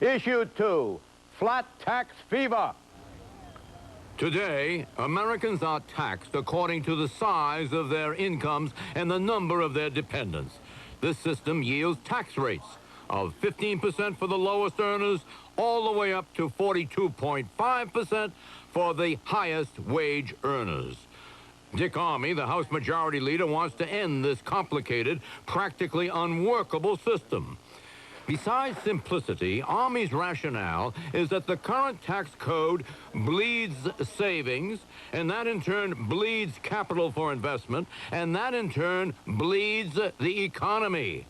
Issue 2, flat tax fever. Today, Americans are taxed according to the size of their incomes and the number of their dependents. This system yields tax rates of 15% for the lowest earners, all the way up to 42.5% for the highest wage earners. Dick Armey, the House Majority Leader, wants to end this complicated, practically unworkable system. Besides simplicity, Armey's rationale is that the current tax code bleeds savings, and that in turn bleeds capital for investment, and that in turn bleeds the economy.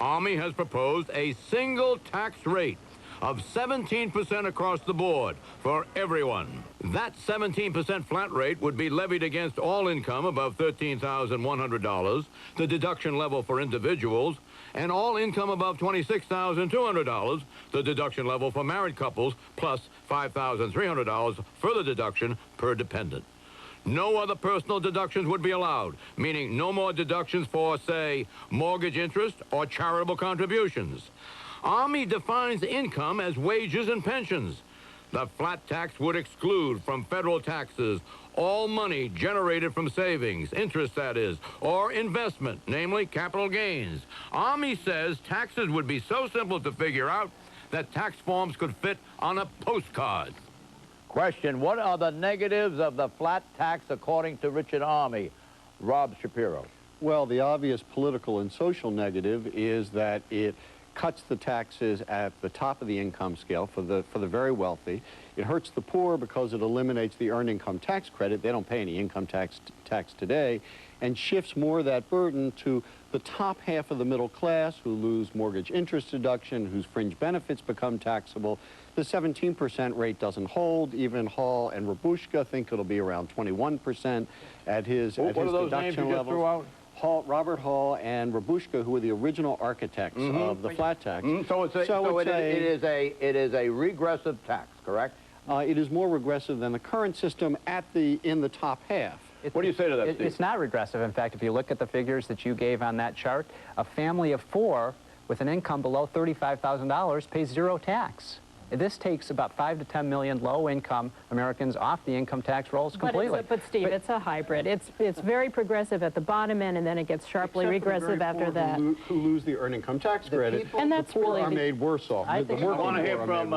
Armey has proposed a single tax rate of 17% across the board for everyone. That 17% flat rate would be levied against all income above $13,100, the deduction level for individuals, and all income above $26,200, the deduction level for married couples, plus $5,300 further deduction per dependent. No other personal deductions would be allowed, meaning no more deductions for, say, mortgage interest or charitable contributions. Armey defines income as wages and pensions. The flat tax would exclude from federal taxes all money generated from savings, interest that is, or investment, namely capital gains. Armey says taxes would be so simple to figure out that tax forms could fit on a postcard. Question, what are the negatives of the flat tax according to Richard Armey? Rob Shapiro. Well, the obvious political and social negative is that it cuts the taxes at the top of the income scale for the very wealthy. It hurts the poor because it eliminates the earned income tax credit. They don't pay any income tax today, and shifts more of that burden to the top half of the middle class who lose mortgage interest deduction, whose fringe benefits become taxable. The 17% rate doesn't hold. Even Hall and Rabushka think it'll be around 21% at his What are those names you just threw out? Robert Hall and Rabushka, who were the original architects of the flat tax. So it is a regressive tax, correct? It is more regressive than the current system in the top half. What do you say to that, Steve? It's not regressive. In fact, if you look at the figures that you gave on that chart, a family of 4 with an income below $35,000 pays 0 tax. This takes about 5 to 10 million low-income Americans off the income tax rolls completely. But Steve, it's a hybrid. It's very progressive at the bottom end, and then it gets sharply regressive after that. Who lose the earned income tax credit, and that's the poor really are made worse off. I want to hear from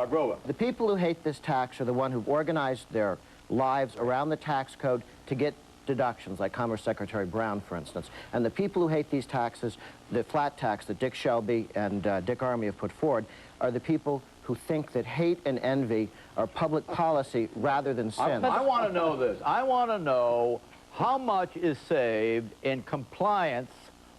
Grover. The people who hate this tax are the one who've organized their lives around the tax code to get deductions, like Commerce Secretary Brown, for instance. And the people who hate these taxes, the flat tax that Dick Shelby and Dick Armey have put forward, are the people who think that hate and envy are public policy rather than sin. I want to know this. I want to know how much is saved in compliance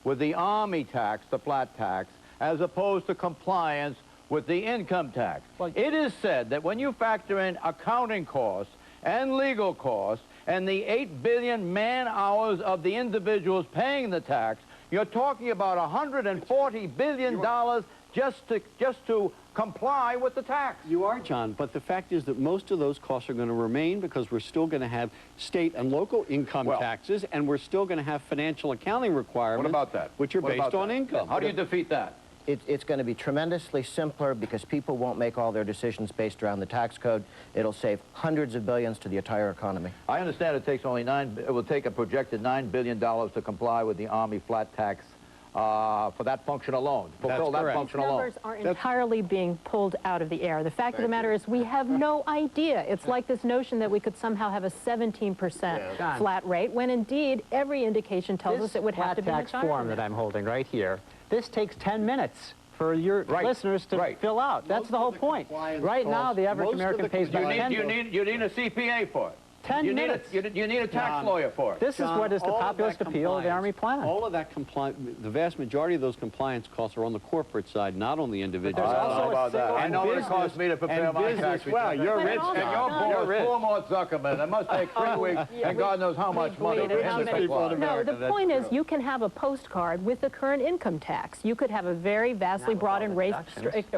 with the Armey tax, the flat tax, as opposed to compliance with the income tax. Well, it is said that when you factor in accounting costs and legal costs and the 8 billion man-hours of the individuals paying the tax, you're talking about $140 billion just to comply with the tax. You are, John, but the fact is that most of those costs are going to remain because we're still going to have state and local income taxes, and we're still going to have financial accounting requirements. What about that? Which are based on income. How do you defeat that? It's going to be tremendously simpler because people won't make all their decisions based around the tax code. It'll save hundreds of billions to the entire economy. I understand it takes only it will take a projected $9 billion to comply with the Army flat tax for that function alone. Fulfill that function alone. Numbers are entirely being pulled out of the air. The fact of the matter is we have no idea. It's like this notion that we could somehow have a 17% flat rate, when indeed every indication tells us it would have to be tax form that I'm holding right here. This takes 10 minutes for your listeners to fill out. That's the whole point. Right now, the average American pays about 10. You need a CPA for it. 10 minutes. You need a tax lawyer for it. This is what is the populist appeal of the Army plan. All of that the vast majority of those compliance costs are on the corporate side, not on the individual side. I don't know about that. I know what it costs me to prepare my tax return. Well, you're rich. And your boss, poor Mort Zuckerman. It must take 3 weeks, and God knows how much money for him to supply. No, the point is you can have a postcard with the current income tax. You could have a very vastly broadened rate,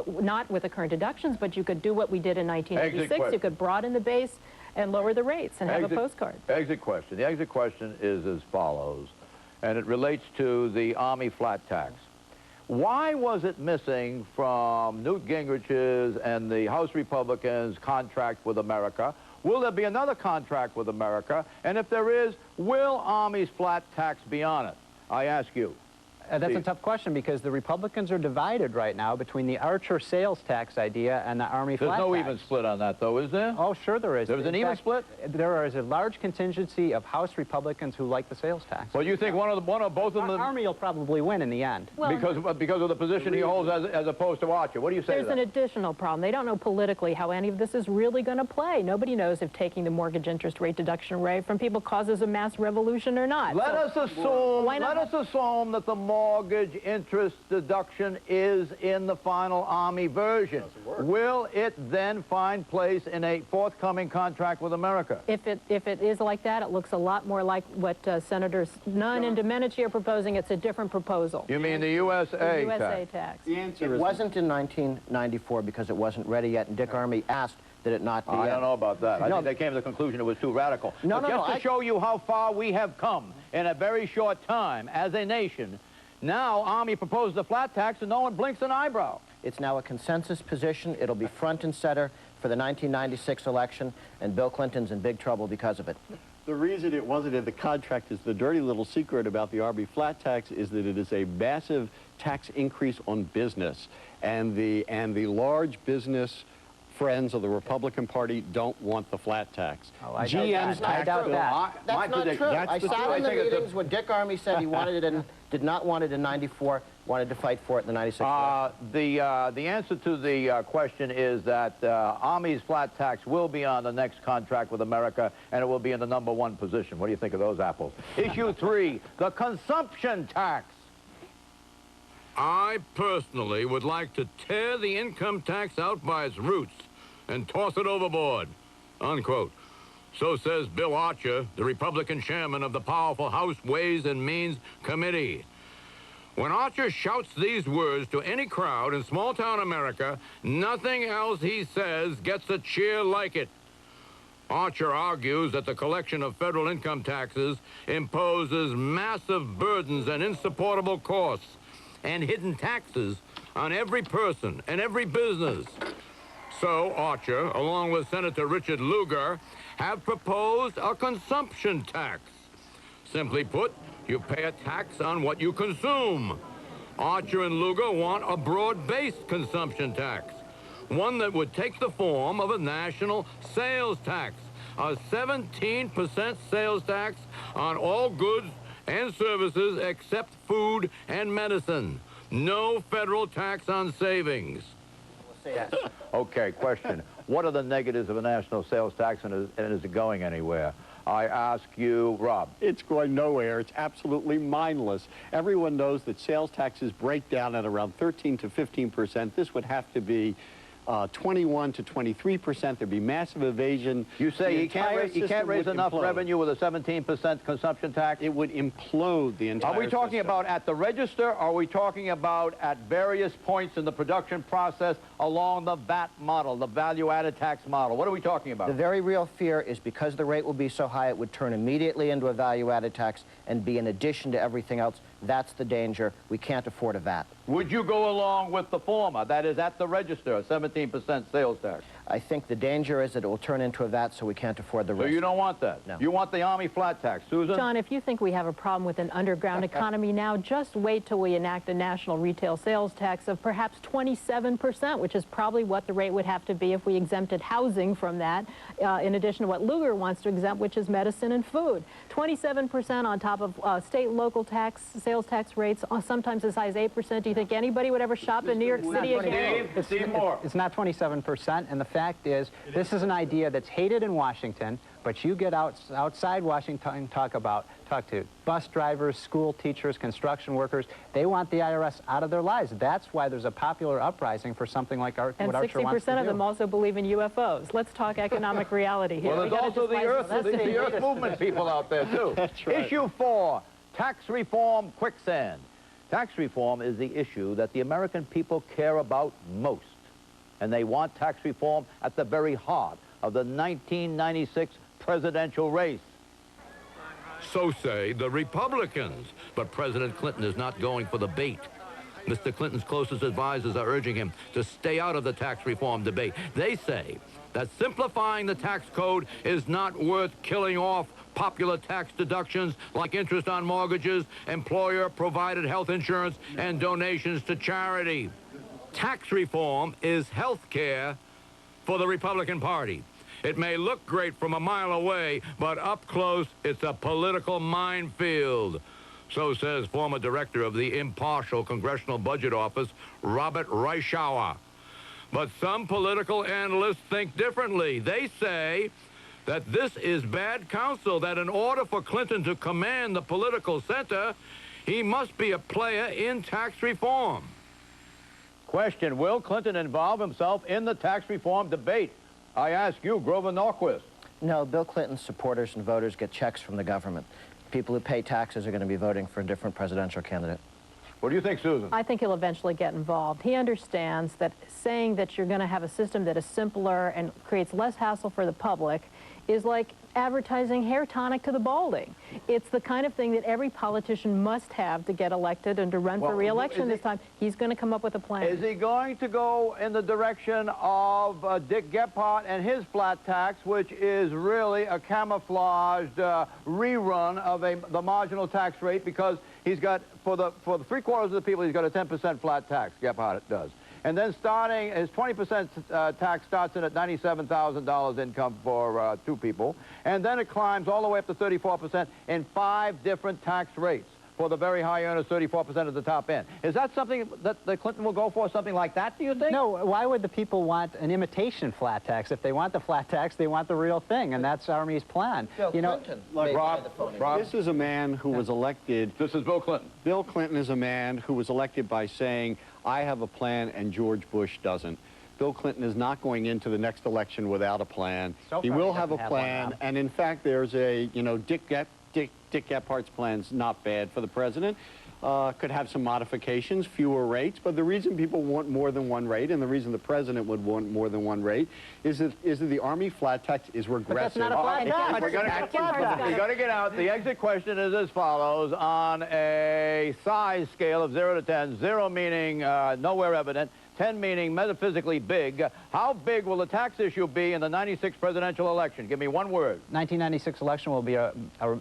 not with the current deductions, but you could do what we did in 1986. You could broaden the base and lower the rates and have a postcard. Exit question. The exit question is as follows, and it relates to the Army flat tax. Why was it missing from Newt Gingrich's and the House Republicans' contract with America? Will there be another contract with America? And if there is, will Army's flat tax be on it? I ask you. That's a tough question because the Republicans are divided right now between the Archer sales tax idea and the Army flat tax. There's no even split on that, though, is there? Oh, sure there is. There's an even split? There is a large contingency of House Republicans who like the sales tax. Well, you think one or both of them? Army will probably win in the end. Well, because of the position he holds as opposed to Archer. What do you say to There's an additional problem. They don't know politically how any of this is really going to play. Nobody knows if taking the mortgage interest rate deduction away from people causes a mass revolution or not. Let us assume that the mortgage interest deduction is in the final Army version. Will it then find place in a forthcoming contract with America? If it is like that, it looks a lot more like what Senators Nunn and Domenici are proposing. It's a different proposal. You mean the USA, the USA tax? The answer It is wasn't in 1994 because it wasn't ready yet, and Dick Armey asked that it not be. I don't know about that. I think they came to the conclusion it was too radical. No, but no, just no, to show you how far we have come in a very short time as a nation, now Army proposes a flat tax and no one blinks an eyebrow. It's now a consensus position. It'll be front and center for the 1996 election, and Bill Clinton's in big trouble because of it. the reason it wasn't in the contract is the dirty little secret about the Army flat tax is that it is a massive tax increase on business, and the large business friends of the Republican Party don't want the flat tax. Oh, I doubt that. That's not true. I sat in the meetings when Dick Armey said he wanted it and did not want it in 94, wanted to fight for it in the 96 election. The answer to the question is that Army's flat tax will be on the next contract with America, and it will be in the #1 position. What do you think of those apples? Issue 3, the consumption tax. I personally would like to tear the income tax out by its roots and toss it overboard, unquote. So says Bill Archer, the Republican chairman of the powerful House Ways and Means Committee. When Archer shouts these words to any crowd in small-town America, nothing else he says gets a cheer like it. Archer argues that the collection of federal income taxes imposes massive burdens and insupportable costs and hidden taxes on every person and every business. So Archer, along with Senator Richard Lugar, have proposed a consumption tax. Simply put, you pay a tax on what you consume. Archer and Lugar want a broad-based consumption tax, one that would take the form of a national sales tax, a 17% sales tax on all goods and services except food and medicine. No federal tax on savings. Okay, question. What are the negatives of a national sales tax, and is it going anywhere? I ask you, Rob. It's going nowhere. It's absolutely mindless. Everyone knows that sales taxes break down at around 13 to 15%. This would have to be 21 to 23%. There'd be massive evasion. You say you can't raise enough revenue with a 17% consumption tax? It would implode the entire Are we talking system. about at the register, or are we talking about at various points in the production process along the VAT model, the value-added tax model? What are we talking about? The very real fear is because the rate will be so high, it would turn immediately into a value-added tax and be in addition to everything else. That's the danger. We can't afford a VAT. Would you go along with the former, that is at the register, a 17% sales tax? I think the danger is that it will turn into a VAT, so we can't afford the risk. So you don't want that? No. You want the Army flat tax. Susan? John, if you think we have a problem with an underground economy now, just wait till we enact a national retail sales tax of perhaps 27%, which is probably what the rate would have to be if we exempted housing from that, in addition to what Lugar wants to exempt, which is medicine and food. 27% on top of state and local tax, sales tax rates, sometimes as high as 8%. Do you think anybody would ever shop in New York City again? It's not 27%, and the fact is, this is an idea that's hated in Washington, but you get outside Washington, talk to bus drivers, school teachers, construction workers. They want the IRS out of their lives. That's why there's a popular uprising for something like what Archer wants to do. And 60% of them also believe in UFOs. Let's talk economic reality here. Well, there's also the Earth Movement people out there, too. That's right. Issue 4, tax reform quicksand. Tax reform is the issue that the American people care about most. And they want tax reform at the very heart of the 1996 presidential race. So say the Republicans. But President Clinton is not going for the bait. Mr. Clinton's closest advisors are urging him to stay out of the tax reform debate. They say that simplifying the tax code is not worth killing off popular tax deductions like interest on mortgages, employer-provided health insurance, and donations to charity. Tax reform is health care for the Republican Party. It may look great from a mile away, but up close, it's a political minefield. So says former director of the impartial Congressional Budget Office, Robert Reischauer. But some political analysts think differently. They say that this is bad counsel, that in order for Clinton to command the political center, he must be a player in tax reform. Question, will Clinton involve himself in the tax reform debate? I ask you, Grover Norquist. No, Bill Clinton's supporters and voters get checks from the government. People who pay taxes are going to be voting for a different presidential candidate. What do you think, Susan? I think he'll eventually get involved. He understands that saying that you're going to have a system that is simpler and creates less hassle for the public is like advertising hair tonic to the balding. It's the kind of thing that every politician must have to get elected and to run for re-election this time. He's going to come up with a plan. Is he going to go in the direction of Dick Gephardt and his flat tax, which is really a camouflaged rerun of the marginal tax rate, because he's got, for the three-quarters of the people, he's got a 10% flat tax, Gephardt does. And then starting, his 20% tax starts in at $97,000 income for two people. And then it climbs all the way up to 34% in 5 different tax rates for the very high earners, 34% at the top end. Is that something that Clinton will go for, something like that, do you think? No, why would the people want an imitation flat tax? If they want the flat tax, they want the real thing, and that's Army's plan. Bill Clinton. Look, Rob, this is a man who was elected. This is Bill Clinton. Bill Clinton is a man who was elected by saying, I have a plan and George Bush doesn't. Bill Clinton is not going into the next election without a plan. He will have a plan, and in fact, there's a, Dick Gephardt's plan's not bad for the president. Could have some modifications, fewer rates, but the reason people want more than one rate, and the reason the president would want more than one rate, is that the Army flat tax is regressive. But that's not a flat tax. We're going to get out. The exit question is as follows. On a size scale of 0 to 10, 0 meaning nowhere evident, 10 meaning metaphysically big, how big will the tax issue be in the 96 presidential election? Give me one word. 1996 election will be a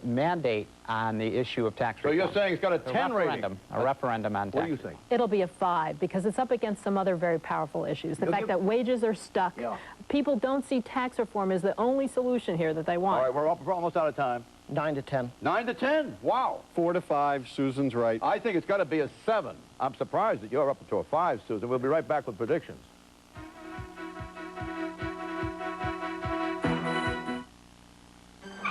mandate on the issue of tax reform. So you're saying it's got a 10 rating? A referendum on tax. What do you think? It'll be a 5 because it's up against some other very powerful issues. The fact that wages are stuck. Yeah. People don't see tax reform as the only solution here that they want. All right, we're almost out of time. 9 to 10. 9 to 10? Wow. 4 to 5, Susan's right. I think it's got to be a 7. I'm surprised that you're up to a 5, Susan. We'll be right back with predictions.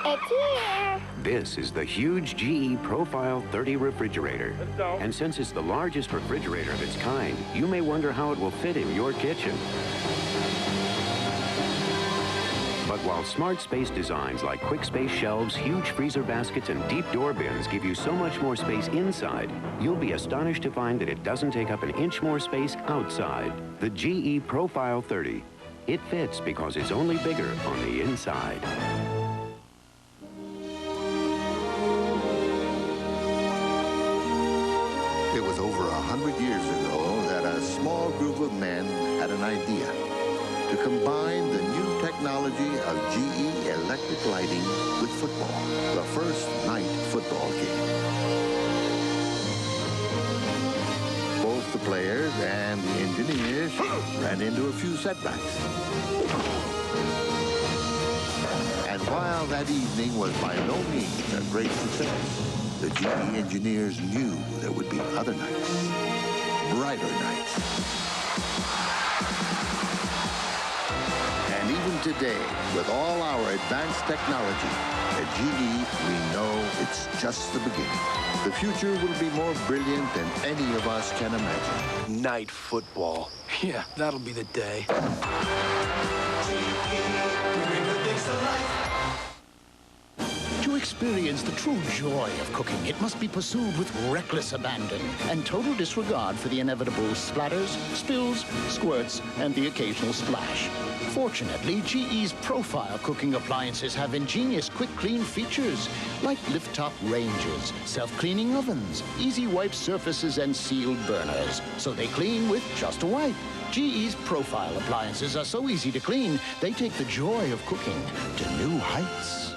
It's here. This is the huge GE Profile 30 refrigerator. And since it's the largest refrigerator of its kind, you may wonder how it will fit in your kitchen. But while smart space designs like quick space shelves, huge freezer baskets, and deep door bins give you so much more space inside, you'll be astonished to find that it doesn't take up an inch more space outside. The GE Profile 30. It fits because it's only bigger on the inside. It was over 100 years ago that a small group of men had an idea to combine the new technology of GE electric lighting with football, the first night football game. Both the players and the engineers ran into a few setbacks. And while that evening was by no means a great success, the GE engineers knew there would be other nights, brighter nights. And even today, with all our advanced technology, at GE, we know it's just the beginning. The future will be more brilliant than any of us can imagine. Night football. Yeah, that'll be the day. To experience the true joy of cooking, it must be pursued with reckless abandon and total disregard for the inevitable splatters, spills, squirts, and the occasional splash. Fortunately, GE's profile cooking appliances have ingenious quick clean features like lift-top ranges, self-cleaning ovens, easy wipe surfaces, and sealed burners, so they clean with just a wipe. GE's profile appliances are so easy to clean, they take the joy of cooking to new heights.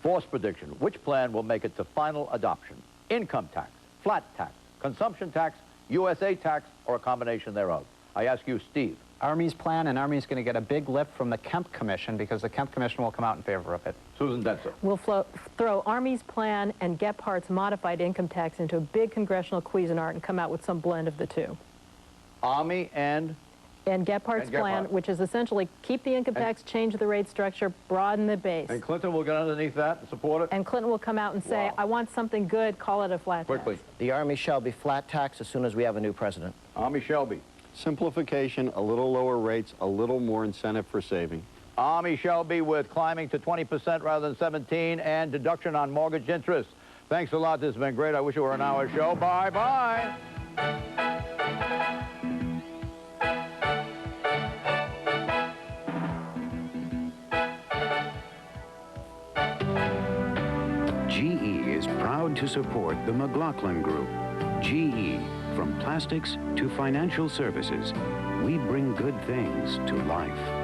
Force prediction. Which plan will make it to final adoption? Income tax, flat tax, consumption tax, USA tax, or a combination thereof? I ask you, Steve. Army's plan, and Army's going to get a big lift from the Kemp Commission because the Kemp Commission will come out in favor of it. Susan Dentzer. We'll throw Army's plan and Gephardt's modified income tax into a big congressional Cuisinart and come out with some blend of the two. Army and Gephardt's plan, which is essentially keep the income tax, change the rate structure, broaden the base. And Clinton will get underneath that and support it? And Clinton will come out and say, I want something good, call it a flat Quickly. tax. The Army shall be flat tax as soon as we have a new president. Army Shelby. Simplification, a little lower rates, a little more incentive for saving. Army Shelby with climbing to 20% rather than 17 and deduction on mortgage interest. Thanks a lot. This has been great. I wish it were an hour show. Bye-bye. GE is proud to support the McLaughlin Group. GE, from plastics to financial services, we bring good things to life.